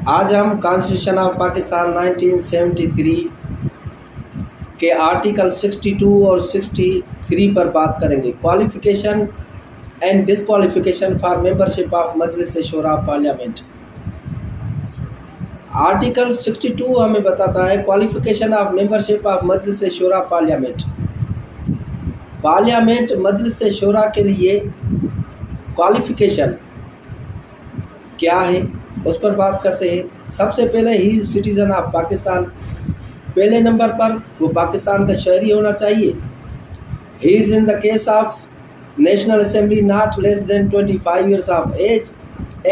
आज हम constitution of Pakistan 1973 के आर्टिकल 62 और 63 पर बात करेंगे। Qualification and disqualification for membership of Majlis Shura parliament. Article 62 हमें बताता है qualification of membership of Majlis Shura parliament. Parliament मजलिस शूरा के लिए क्वालिफिकेशन क्या है उस पर बात करते हैं। सबसे पहले ही सिटीज़न ऑफ पाकिस्तान, पहले नंबर पर वो पाकिस्तान का शहरी होना चाहिए। He is in the case of national assembly not less than 25 years of age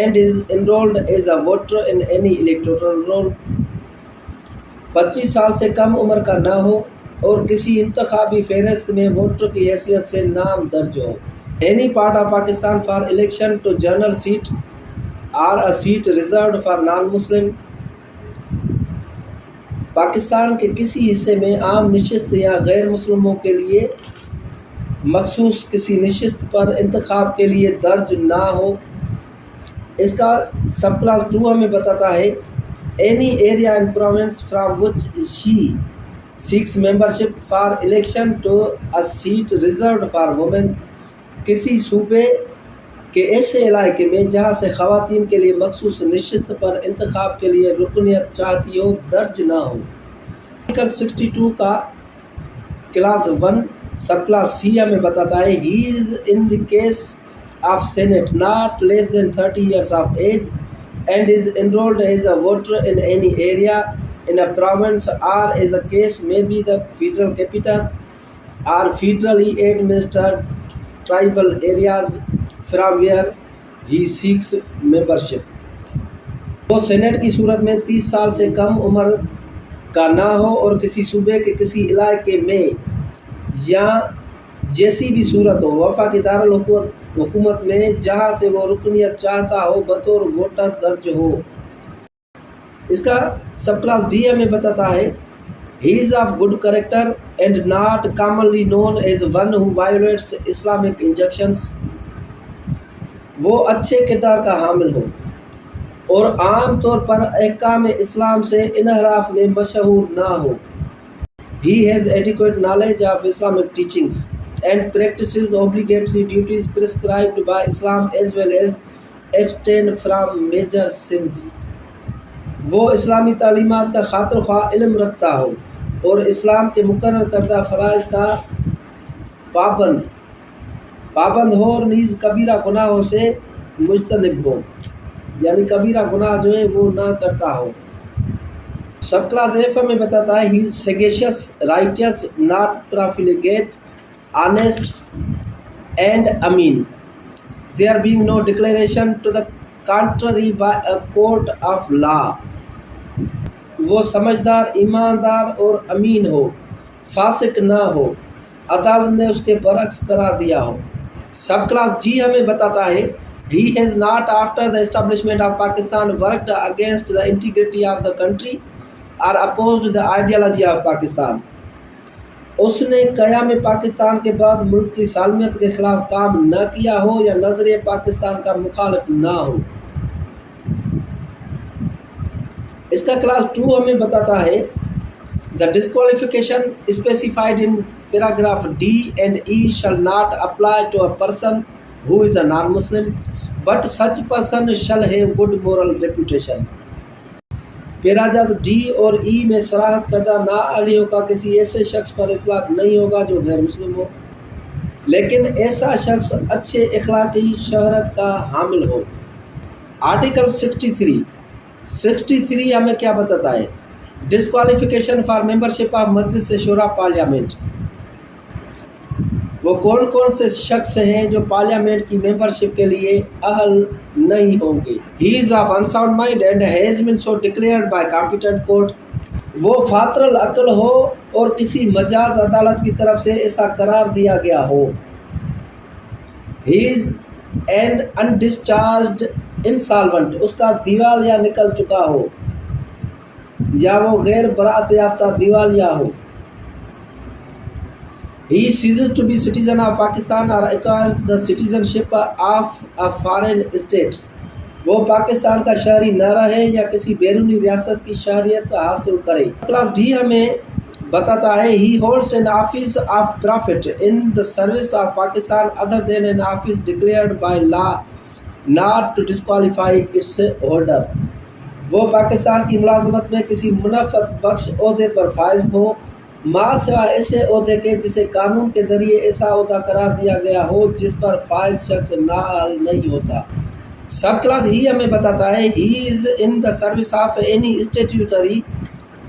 and is enrolled as a voter in any electoral roll। 25 साल से कम उम्र का ना हो और किसी इंतखाबी फहरिस्त में वोटर की हैसियत से नाम दर्ज हो। Any part of Pakistan for election to general seat or a seat reserved for non Muslim. Pakistan के किसी हिस्से में आम नशिस्त या गैर मुस्लिमों के लिए मखसूस किसी नशिस्त पर इंतखाब के लिए दर्ज ना हो। इसका सब क्लास 2 हमें बताता है any area and province from which she seeks membership for election to a seat reserved for women. किसी सूबे के ऐसे इलाके में जहाँ से ख़वातीन के लिए मखसूस नशिस्त पर इंतखाब के लिए रुकनियत चाहती हो दर्ज ना हो। आर्टिकल 62 का क्लास 1 सब क्लास सी हमें बताता है he is in the case of senate not less than 30 years of age and is enrolled as a voter in any area in a province or as the case may be the federal capital or federally administered tribal areas from where he seeks membership। वो senate की सूरत में 30 साल से कम उम्र का ना हो और किसी सूबे के किसी इलाके में या जैसी भी सूरत हो वफाकी दारुल हुकूमत में जहाँ से वो रुकनियत चाहता हो बतौर वोटर दर्ज हो। इसका सब क्लास डी हमें बताता है he is of good character and not commonly known as one who violates Islamic injunctions. वो अच्छे किरदार का हामिल हो और आम तौर पर अहकाम इस्लाम से इनहराफ में मशहूर ना हो। He has adequate knowledge of Islamic teachings and practices obligatory duties prescribed by Islam as well as abstain from major sins। वो इस्लामी तालीमात का खातिर ख्वाह इल्म रखता हो और इस्लाम के मुकर्रर करदा फ़राइज़ का पाबंद हो और नीज़ कबीरा गुनाहों से मुजतनिब हो, यानी कबीरा गुनाह जो है वो ना करता हो। सब क्लास एफ में बताता है he is sagacious righteous not profligate honest and amin, there being no declaration to the contrary by a court of law। वो समझदार, ईमानदार और अमीन हो, फासिक ना हो, अदालत ने उसके बरक्स करार दिया हो। सब क्लास जी हमें बताता है he has not after the establishment of Pakistan worked against the integrity of the country or opposed the ideology of Pakistan। उसने क़याम पाकिस्तान के बाद मुल्क की सालमियत के ख़िलाफ़ काम न किया हो या नज़रिए पाकिस्तान का मुखालिफ ना हो। इसका क्लास 2 हमें बताता है the disqualification specified in paragraph D and E shall not apply to a person who is a non Muslim but such person shall have good moral reputation. पैराजात डी और ई में सराहत करदा नाअहलियों का किसी ऐसे शख्स पर इतलाक नहीं होगा जो गैर मुस्लिम हो, लेकिन ऐसा शख्स अच्छे अखलाकी शहरत का हामिल हो। आर्टिकल 63 हमें क्या बताता है disqualification for membership of Majlis Shura parliament. वो कौन कौन से शख्स हैं जो पार्लियामेंट की मेंबरशिप के लिए अहल नहीं होंगे। He is of unsound mind and has been so declared by competent court. वो फातरल अक्ल हो और किसी मजाज अदालत की तरफ से ऐसा करार दिया गया हो। ही इज़ एन अनडिस्चार्ज्ड इंसॉल्वेंट, उसका दिवालिया निकल चुका हो या वो गैर बरात याफ्ता दिवालिया हो। He ceases to be citizen of Pakistan or acquires the citizenship of a foreign state। वो पाकिस्तान का शहरी न रहे या किसी बैरूनी रियासत की शहरियत हासिल करे। क्लास डी हमें बताता है he holds an office of profit in the service of Pakistan other than an office declared by law not to disqualify its holder. वो पाकिस्तान की मुलाजमत में किसी मुनाफत बख्श ओहदे पर फाइज हो माँ सिवा ऐसे ओहदे के जिसे कानून के जरिए ऐसा ओहदा करार दिया गया हो जिस पर फाइज शख्स नाअहल नहीं होता। सब क्लास ही हमें बताता है he is in the service of any statutory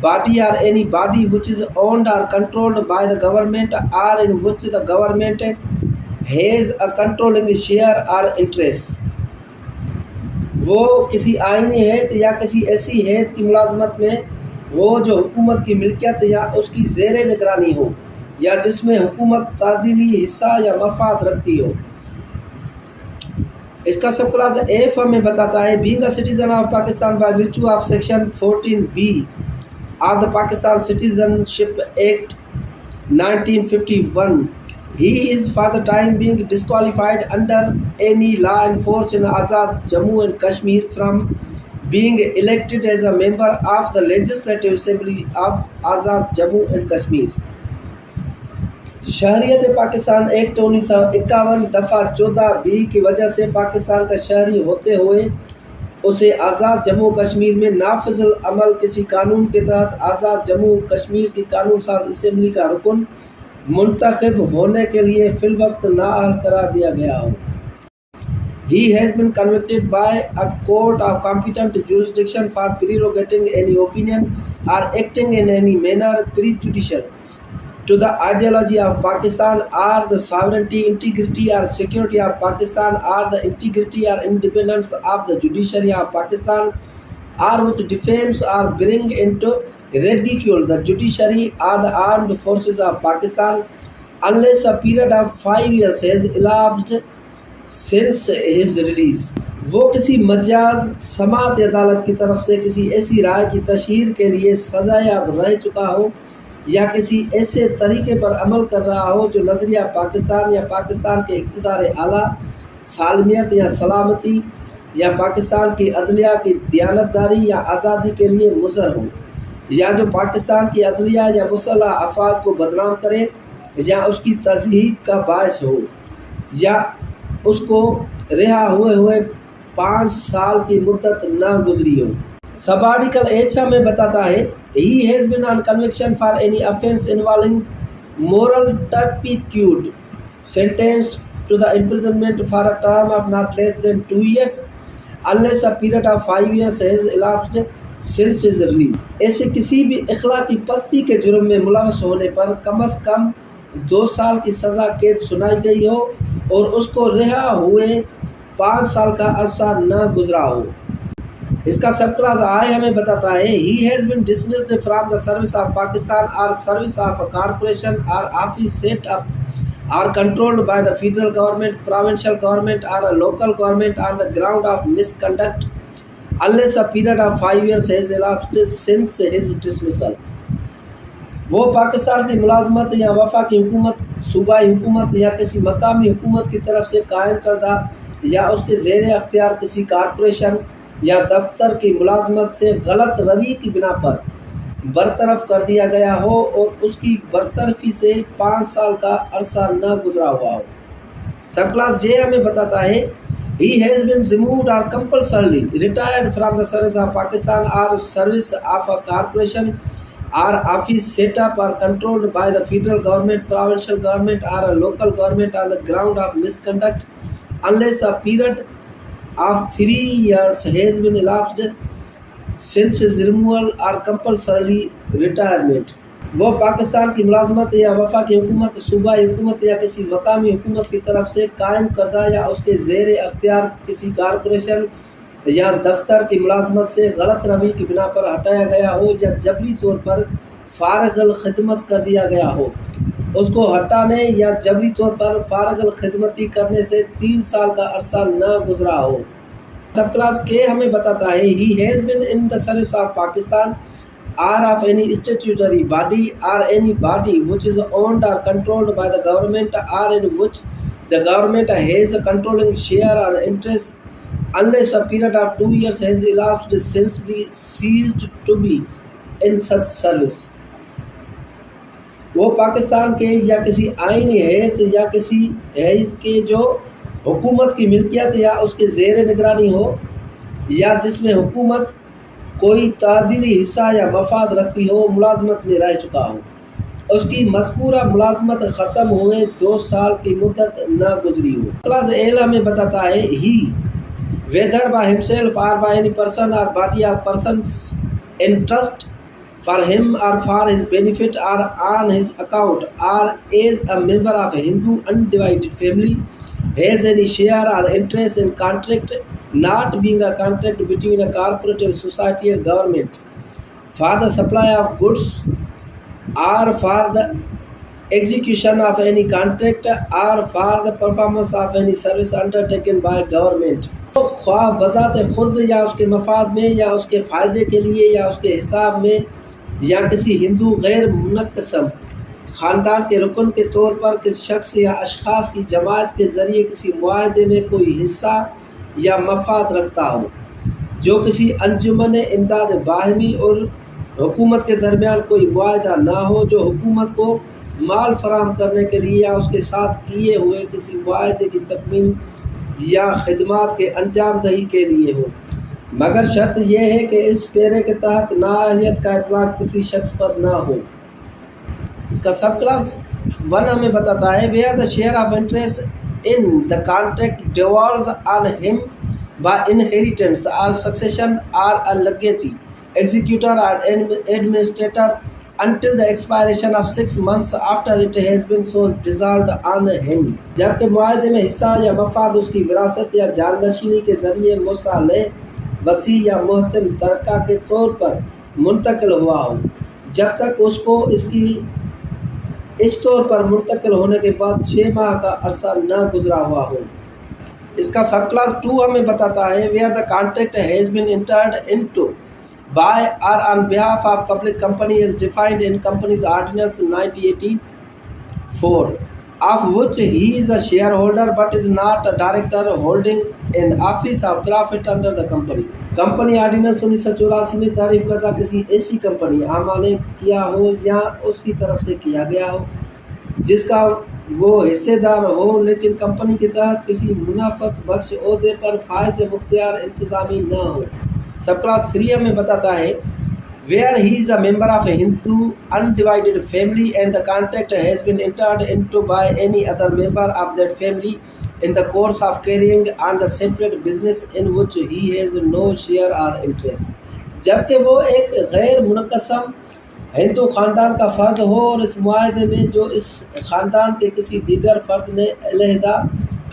body or any body which is owned or controlled by the government or in which the government has a controlling share or interest। वो किसी आईनी हैत या किसी ऐसी हैत की मुलाजमत में वो जो हुकूमत की मिल्कियत या उसकी ज़ेरे निगरानी हो या जिसमें हुकूमत तादीली हिस्सा या मफाद रखती हो। इसका सब क्लास एफ हमें बताता है being a citizen of Pakistan by virtue of section 14B of the Pakistan Citizenship Act 1951, he is for the time being disqualified under any law enforced in Azad Jammu and Kashmir from being elected as a member of the Legislative Assembly of Azad Jammu and Kashmir। शहरियत Pakistan act 1951 दफ़ा 14B की वजह से पाकिस्तान का शहरी होते हुए उसे आज़ाद जम्मू कश्मीर में नाफिजुल अमल किसी कानून के तहत आज़ाद जम्मू कश्मीर की कानून साज असम्बली का रुकन मुंतखब होने के लिए फिलवक्त नाअहल करार दिया गया हो। He has been convicted by a court of competent jurisdiction for prorogating any opinion or acting in any manner prejudicial to the ideology of Pakistan or the sovereignty, integrity or security of Pakistan or the integrity or independence of the judiciary of Pakistan or which defames or bring into ridicule the judiciary or the armed forces of Pakistan unless a period of 5 years has elapsed since his release। वो किसी मजाज समात अदालत की तरफ से किसी ऐसी राय की तशहीर के लिए सजायाब रह चुका हो या किसी ऐसे तरीके पर अमल कर रहा हो जो नज़रिया पाकिस्तान या पाकिस्तान के इक़्तिदार आला सालमियत या सलामती या पाकिस्तान की अदलिया की दियानतदारी या आज़ादी के लिए मुज़र हो या जो पाकिस्तान की अदलिया या मुसल्लह अफवाज को बदनाम करे या उसकी तज़हीक का बायस हो या उसको रिहा हुए 5 साल की मुद्दत ना गुजरी हो। सब आर्टिकल एच में बताता है he has been on conviction for any offence involving moral turpitude sentenced to the imprisonment for a term of not less than 2 years unless a period of 5 years has elapsed since his release। ऐसे किसी भी अखलाकी पस्ती के जुर्म में मुलवस होने पर कम से कम 2 साल की सज़ा कैद सुनाई गई हो और उसको रिहा हुए 5 साल का अरसा न गुजरा हो। इसका सब क्लास आई हमें बताता है he has been dismissed from the service of Pakistan or service of a corporation or office set up or controlled by the federal government, provincial government or local government on the ground of misconduct unless a period of 5 years has elapsed since his dismissal। वो पाकिस्तान की मुलाजमत या वफाकी हुकूमत, सूबाई हुकूमत या किसी मकामी हुकूमत की तरफ से कायम करदा या उसके ज़ेर अख्तियार किसी कॉरपोरेशन या दफ्तर की मुलाजमत से गलत रवि की बिना पर बरतरफ कर दिया गया हो और उसकी बरतरफी से 5 साल का अरसा न गुजरा हुआ हो। सब क्लास जे हमें बताता है he has been removed or compulsorily retired from the service of Pakistan or service of a corporation or office set up or controlled by the federal government, provincial government or a local government on the ground of misconduct unless a period of 3 years has been elapsed since his removal or compulsory retirement। वो पाकिस्तान की मुलाजमत या वफाकी हुकूमत, सूबाई हुकूमत या किसी मकामी हुकूमत की तरफ से कायम करदा या उसके ज़ेर अख्तियार किसी कॉरपोरेशन या दफ्तर की मुलाजमत से गलत रवि की बिना पर हटाया गया हो या जबरी तौर पर फारगल खिदमत कर दिया गया हो। उसको हटाने या जबरी तौर पर फारगल खिदमती करने से 3 साल का अरसा न गुजरा हो। सब क्लास के हमें बताता है he has bin in the service of Pakistan or of any statutory body or any body which is owned or controlled by the government or in which the government has a controlling share or interest unless a period of 2 years has elapsed since the ceased to be in such service। वो पाकिस्तान के या किसी आईनी हैत या किसी हैत के जो हुकूमत की मिल्कियत या उसके ज़ेर निगरानी हो या जिसमें हुकूमत कोई तादीली हिस्सा या मफाद रखती हो मुलाजमत में रह चुका हो, उसकी मज़कूरा मुलाजमत ख़त्म हुए 2 साल की मुद्दत न गुजरी हो। क्लास एल हमें बताता है ही whether by himself or by any person or body of persons in trust for him or for his benefit or on his account or as a member of a Hindu undivided family has any share or interest in contract not being a contract between a cooperative society and government for the supply of goods or for the execution of any contract or for the performance of any service undertaken by government। तो ख्वाह बज़ात खुद या उसके मफाद में या उसके फ़ायदे के लिए या उसके हिसाब में या किसी हिंदू गैर मुनक़्क़सम ख़ानदान के रुकन के तौर पर किसी शख्स या अशख़ास की जमात के ज़रिए किसी मुआहदे में कोई हिस्सा या मफाद रखता हो, जो किसी अंजुमन इमदाद बाहमी और हुकूमत के दरमियान कोई मुआहदा ना हो, जो हुकूमत को माल फराहम करने के लिए या उसके साथ किए हुए किसी मुआहदे की तकमील या खिदमात के अंजाम दही के लिए हो, मगर शर्त यह है कि इस पेरे के तहत नाअहलियत का इतलाक़ किसी शख्स पर ना हो। इसका सब क्लास 1 हमें बताता है where the share of interest in the contract devolves on him by inheritance or succession or a लेगेटी executor or administrator until the expiration of 6 months after it has been so dissolved on him। जबकि मुआहदे में हिस्सा या मफाद उसकी विरासत या जाननशीनी के ज़रिए मुसाले वसी या मुहतम तरका के तौर पर मुंतकिल हुआ हो, जब तक उसको इसकी इस तौर पर मुंतकिल होने के बाद 6 माह का अरसा न गुजरा हुआ हो। इसका सब क्लास 2 हमें बताता है where the contract has been entered into by or on behalf of public company is defined in Companies Ordinance 1984, of which he is a shareholder but is not a director holding an office of profit under the company। Company ordinance 1984 में तारीफ करदा किसी ऐसी company आमा ने किया हो या उसकी तरफ से किया गया हो जिसका वो हिस्सेदार हो, लेकिन कंपनी के तहत किसी मुनाफत बख्श ओहदे पर फायज मुख्तियार इंतजामी न हो। सब क्लास 3 हमें बताता है where he is a member of a Hindu undivided family and the contract has been entered into by any other member of that family in the course of carrying on the separate business in which he has no share or interest. जबकि वो एक गैर मुनक़्क़सम हिंदू ख़ानदान का फ़र्द हो और इस मुआहदे में जो इस ख़ानदान के किसी दीगर फ़र्द ने अलहदा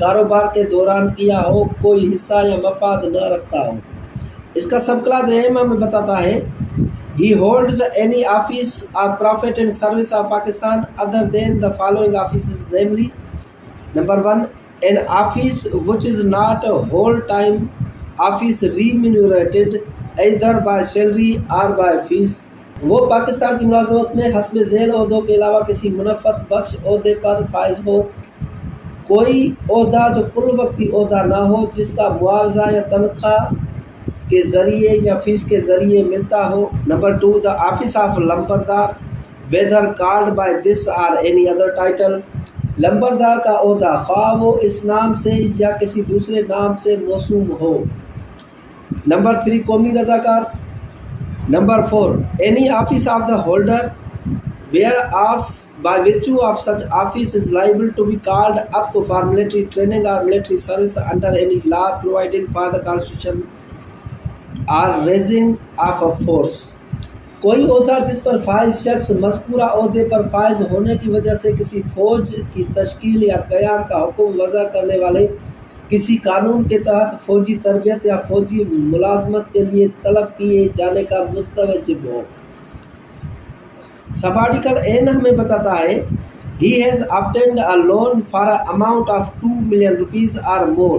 कारोबार के दौरान किया हो कोई हिस्सा या मफाद न रखता हो। इसका सब क्लास एम हमें बताता है he holds any office of profit in service of Pakistan other than the following offices namely number 1 an office which is not whole time office remunerated either by salary or by fees. वो पाकिस्तान की मुलाजमत में हस्ब झेल ओहदों के अलावा किसी मुनफ़त बख्श ओहदे पर फाइज हो, कोई ओहदा जो कुल वक्ती ओहदा ना हो जिसका मुआवजा या तनख्वाह के ज़रिए या फीस के ज़रिए मिलता हो। Number 2 the office of lambardar whether called by this or any other title. लंबरदार का ओहदा ख्वाह वो इस नाम से या किसी दूसरे नाम से मौसूम हो। Number 3 Qaumi Razakar. Number 4 any office of the holder whereof by virtue of such office is liable to be called up for military training or military service under any law providing for the constitution or raising of a force। कोई ओहदा जिस पर फाइज शख्स मज़कूरा ओहदे पर फाइज होने की वजह से किसी फ़ौज की तश्कील या क़याम का हुक्म वज़ा करने वाले किसी कानून के तहत फ़ौजी तरबियत या फ़ौजी मुलाजमत के लिए तलब किए जाने का मुस्तवजिब हो। सब आर्टिकल एन हमें बताता है he has obtained a loan for an amount of 2 million rupees or more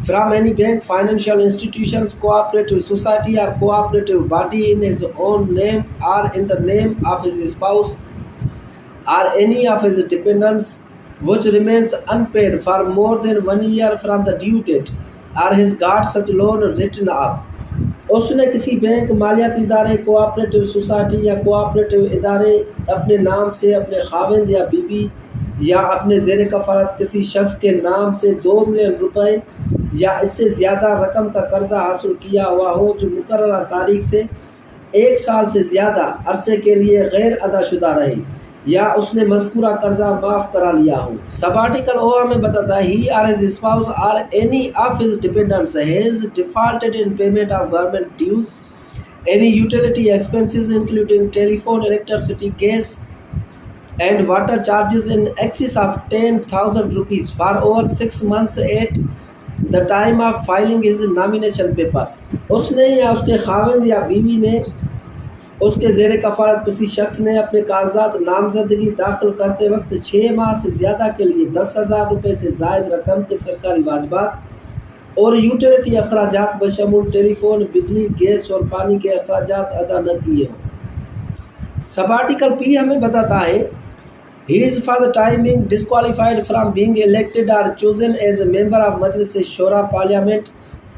from any bank, financial institutions, cooperative society or cooperative body in his own name or in the name of his spouse or any of his dependents, which remains unpaid for more than 1 year from the due date, or has got such loan written off. उसने किसी bank, मालियाती इदारे, cooperative society या cooperative इदारे अपने नाम से अपने खाविंद या बीबी या अपने ज़ेर कफ़ालत किसी शख्स के नाम से 2 मिलियन रुपए या इससे ज़्यादा रकम का कर्जा हासिल किया हुआ हो जो मुकर्ररा तारीख से 1 साल से ज़्यादा अरसे के लिए गैर अदाशुदा रहे, या उसने मज़कूरा कर्जा माफ़ करा लिया हो। सब आर्टिकल ओ में बताता है he or his spouse or any of his dependents has defaulted in payment of government dues, any utility expenses including telephone, electricity, gas and water charges in excess of 10,000 rupees for over 6 months at the time of filing his nomination paper. उसने या उसके खाविंद या बीवी ने, उसके ज़ेर कफ़ालत किसी शख्स ने अपने कागजात नामजदगी दाखिल करते वक्त 6 माह से ज़्यादा के लिए 10,000 रुपये से ज़ायद रकम के सरकारी वाजबात और यूटिलिटी अखराजात बशमूल टेलीफोन, बिजली, गैस और पानी के अखराजात अदा न किए हों। सब आर्टिकल पी हमें बताता है he is for the time being disqualified from being elected or chosen as a member of Majlis Shura Parliament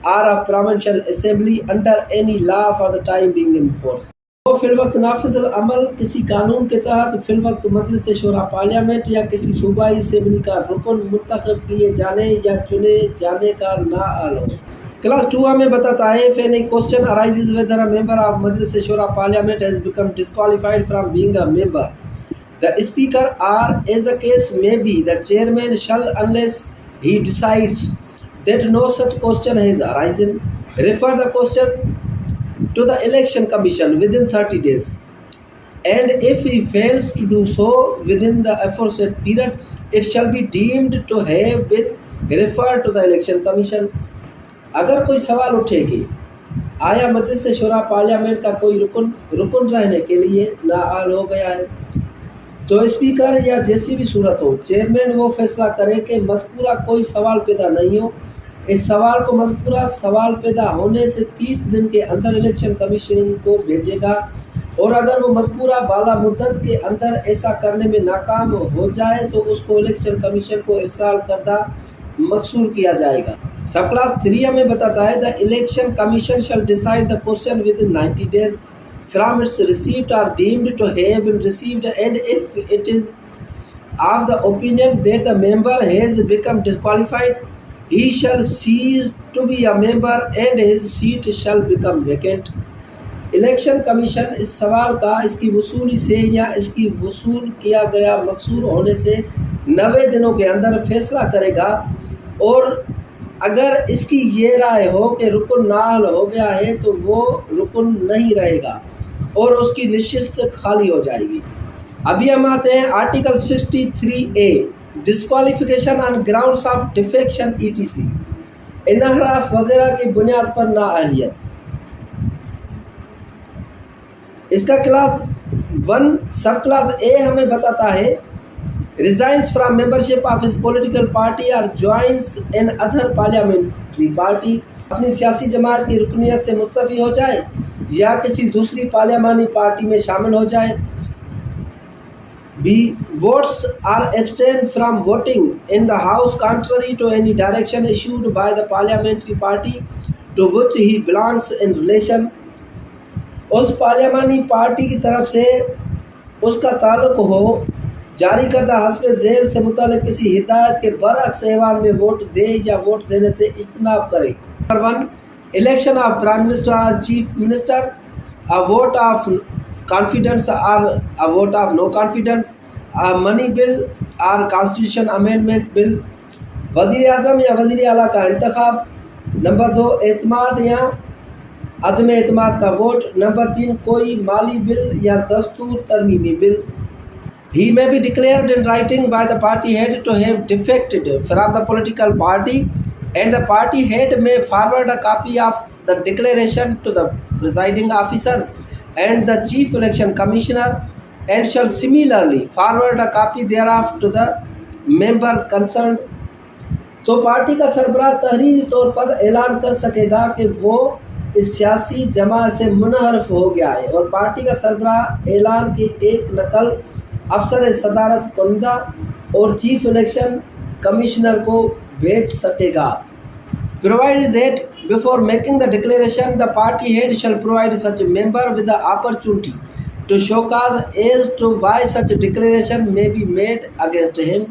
or a provincial assembly under any law for the time being in force. तो फिलवक्त नाफिज़ुल अमल किसी कानून के तहत फिलवक्त मजलिस Shura parliament या किसी सूबाई assembly का रुकन मुंतखब किए जाने या चुने जाने का नाअहल हो। क्लास 2 में बताता है if any question arises whether a member of Majlis Shura Parliament has become disqualified from being a member, the speaker or, as the case may be, the chairman shall, unless he decides that no such question has arisen, refer the question to the election commission within 30 days, and if he fails to do so within the aforesaid period, it shall be deemed to have been referred to the election commission. अगर कोई सवाल उठे कि आया मजलिस Shura parliament का कोई रुकन रहने के लिए नाअहल हो गया है, तो स्पीकर या जैसी भी सूरत हो चेयरमैन वो फैसला करे कि मज़कूरा कोई सवाल पैदा नहीं हो। इस सवाल को मज़कूरा सवाल पैदा होने से 30 दिन के अंदर इलेक्शन कमीशन को भेजेगा, और अगर वो मज़कूरा बाला मुद्दत के अंदर ऐसा करने में नाकाम हो जाए तो उसको इलेक्शन कमीशन को इरसाल करदा मकसूर किया जाएगा। सब क्लास 3 में बताता है the election commission shell decide the question with in 90 days from its receipt or deemed to have been received, and if it is of the opinion that the member has become disqualified, he shall cease to be a member and his seat shall become vacant. Election commission इस सवाल का इसकी वसूली से या इसकी वसूल किया गया मकसूर होने से 90 दिनों के अंदर फैसला करेगा, और अगर इसकी ये राय हो कि रुकन नाअहल हो गया है तो वो रुकन नहीं रहेगा और उसकी निश्चित खाली हो जाएगी। अभी हम आते हैं article 63A disqualification on grounds of defection ETC, इनहराफ वगैरह की बुनियाद पर नाअहलियत। इसका क्लास 1 सब क्लास A हमें बताता है resigns from membership of his political party or joins another parliamentary party, अपनी सियासी जमात की रुकनियत से मुस्तफ़ी हो जाए या किसी दूसरी पार्लियामानी पार्टी में शामिल हो जाए। B. Votes or abstain from voting in the House contrary to any direction issued by the parliamentary party to which he belongs in relation, उस पार्लियामानी पार्टी की तरफ से उसका ताल्लुक हो जारी करदा हस्ब झेल से मुतालिक किसी हिदायत के बरअक्स ऐवान में वोट दे या वोट देने से इज्तनाब करे। Number 1, election of prime minister or chief minister, a vote of confidence or a vote of no confidence, a money bill or constitution amendment bill, वज़ीर आज़म या वज़ीर आला का इंतखाब। नंबर 2, एतमाद या अदम एतमाद का वोट। नंबर 3, कोई माली बिल या दस्तूर तरमीमी bill. He may be declared in writing by the party head to have defected from the political party, and the party head may forward a copy of the declaration to the presiding officer and the chief election commissioner, and shall similarly forward a copy thereof to the member concerned. तो party का सरबराह तहरीरी तौर पर ऐलान कर सकेगा कि वो इस सियासी जमात से मुनहरफ हो गया है, और पार्टी का सरबराह ऐलान की एक नकल अफसर सदारत कुंदा और चीफ इलेक्शन कमिश्नर को भेज सकेगा। provided that before making the declaration, the party head shall provide such a member with the opportunity to show cause as to why such a declaration may be made against him.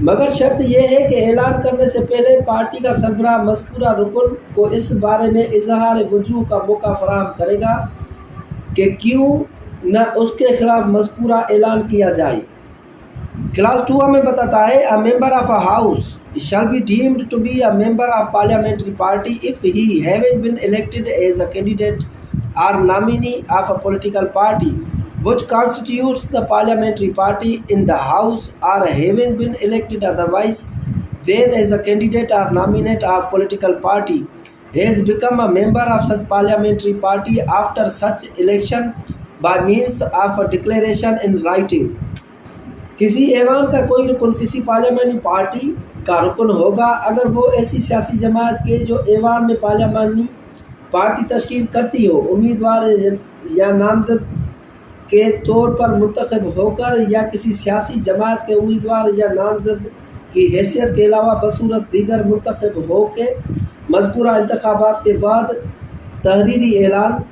मगर शर्त यह है कि ऐलान करने से पहले party का सरबराह मज़कूरा रुकन को इस बारे में इजहार वजूह का मौका फराहम करेगा कि क्यों न उसके खिलाफ मज़कूरा ऐलान किया जाए। क्लास 2 हमें बताता है अ member of a house shall be deemed to be a member of parliamentary party if he having been elected as a candidate or nominee of a political party which constitutes the parliamentary party in the house or having been elected otherwise then as a candidate or nominate of political party has become a member of such parliamentary party after such election by means of a declaration in writing। किसी ऐवान का कोई रुकन किसी parliamentary party का रुकन होगा अगर वो ऐसी सियासी जमात के जो ऐवान में पार्लियामानी पार्टी तश्कील करती हो, उम्मीदवार या नामजद के तौर पर मुंतखब होकर या किसी सियासी जमात के उम्मीदवार या नामजद की हैसियत के अलावा बसूरत दीगर मुंतखब हो के मज़कूरा इंतखाबात के बाद तहरीरी ऐलान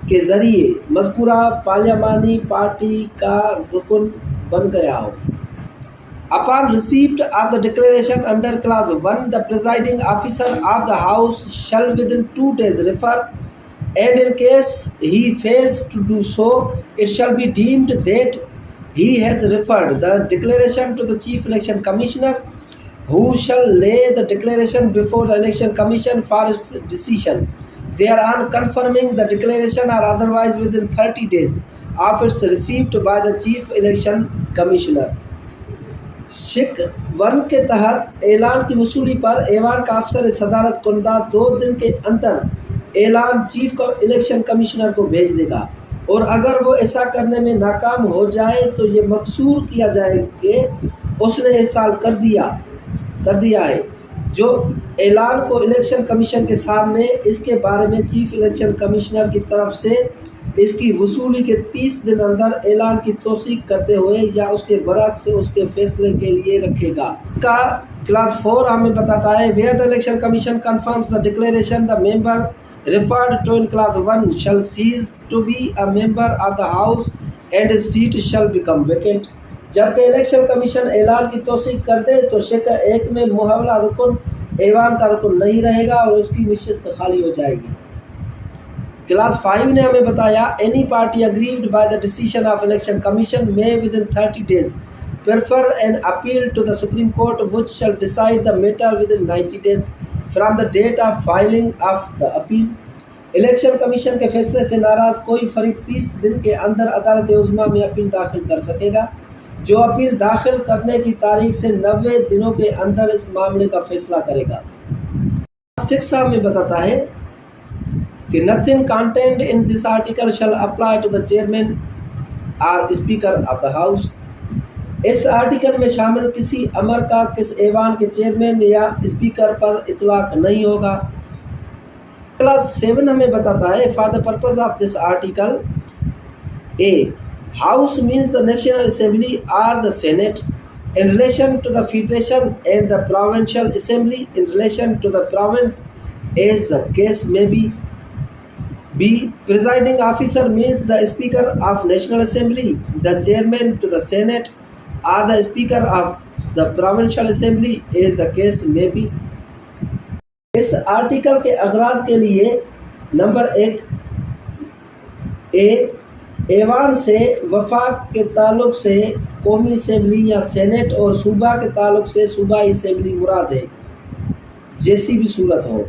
के ज़रिए मज़कूरा पार्लियामानी पार्टी का रुकन बन गया हो। Upon receipt of the declaration under clause 1, the presiding officer of the house shall within 2 days refer, and in case he fails to do so, it shall be deemed that he has referred the declaration to the Chief Election Commissioner, who shall lay the declaration before the Election Commission for its decision thereon, confirming the declaration or otherwise within 30 days of its receipt by the Chief Election Commissioner। शिक 1 के तहत ऐलान की वसूली पर ऐवान का अफसर सदारत कुंदा 2 दिन के अंदर ऐलान चीफ इलेक्शन कमिश्नर को भेज देगा और अगर वो ऐसा करने में नाकाम हो जाए तो ये मकसूर किया जाए कि उसने इरसाल कर दिया है जो ऐलान को इलेक्शन कमीशन के सामने इसके बारे में चीफ इलेक्शन कमिश्नर की तरफ से इसकी वसूली के 30 दिन अंदर ऐलान की तौसीक करते हुए या उसके बरक्स उसके फैसले के लिए रखेगा। इसका क्लास 4 हमें बताता है where the election commission confirms the declaration the member referred to in clause 1 shall cease to be a member of the house and his seat shall become vacant। जबकि इलेक्शन कमीशन ऐलान की तौसीक कर दे तो शिक 1 में मुहवला रुकन ऐवान का रुकन नहीं रहेगा और उसकी निशिस्त खाली हो जाएगी। क्लास 5 ने हमें बताया any party aggrieved by the decision of election commission may within 30 days prefer an appeal to the supreme court which shall decide the matter within 90 days from the date of filing of the appeal. Election commission के फैसले से नाराज कोई फरीक 30 दिन के अंदर अदालत उज़्मा में अपील दाखिल कर सकेगा जो अपील दाखिल करने की तारीख से 90 दिनों के अंदर इस मामले का फैसला करेगा। 6 में बताता है कि nothing contained in this article shall apply to the chairman or speaker of the house। इस आर्टिकल में शामिल किसी अमर का किस ऐवान के चेयरमैन या स्पीकर पर इतलाक नहीं होगा। क्लास 7 हमें बताता है for the purpose of this article a house means the National Assembly or the Senate in relation to the federation and the provincial assembly in relation to the province as the case may be। B. Presiding officer means the Speaker of National Assembly, the Chairman to the Senate, or the Speaker of the Provincial Assembly as the case may be। इस article के अगराज के लिए number 1 ए ऐवान से वफाक के ताल्लुक से कौमी assembly या सेनेट और सूबा के ताल्लुक से सूबाई असम्बली मुराद है जैसी भी सूरत हो।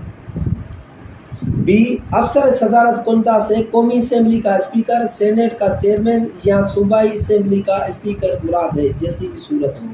बी अफसर सदारत कुंदा से कौमी असम्बली का स्पीकर, सेनेट का चेयरमैन या सूबाई असम्बली का स्पीकर मुराद है जैसी भी सूरत हो।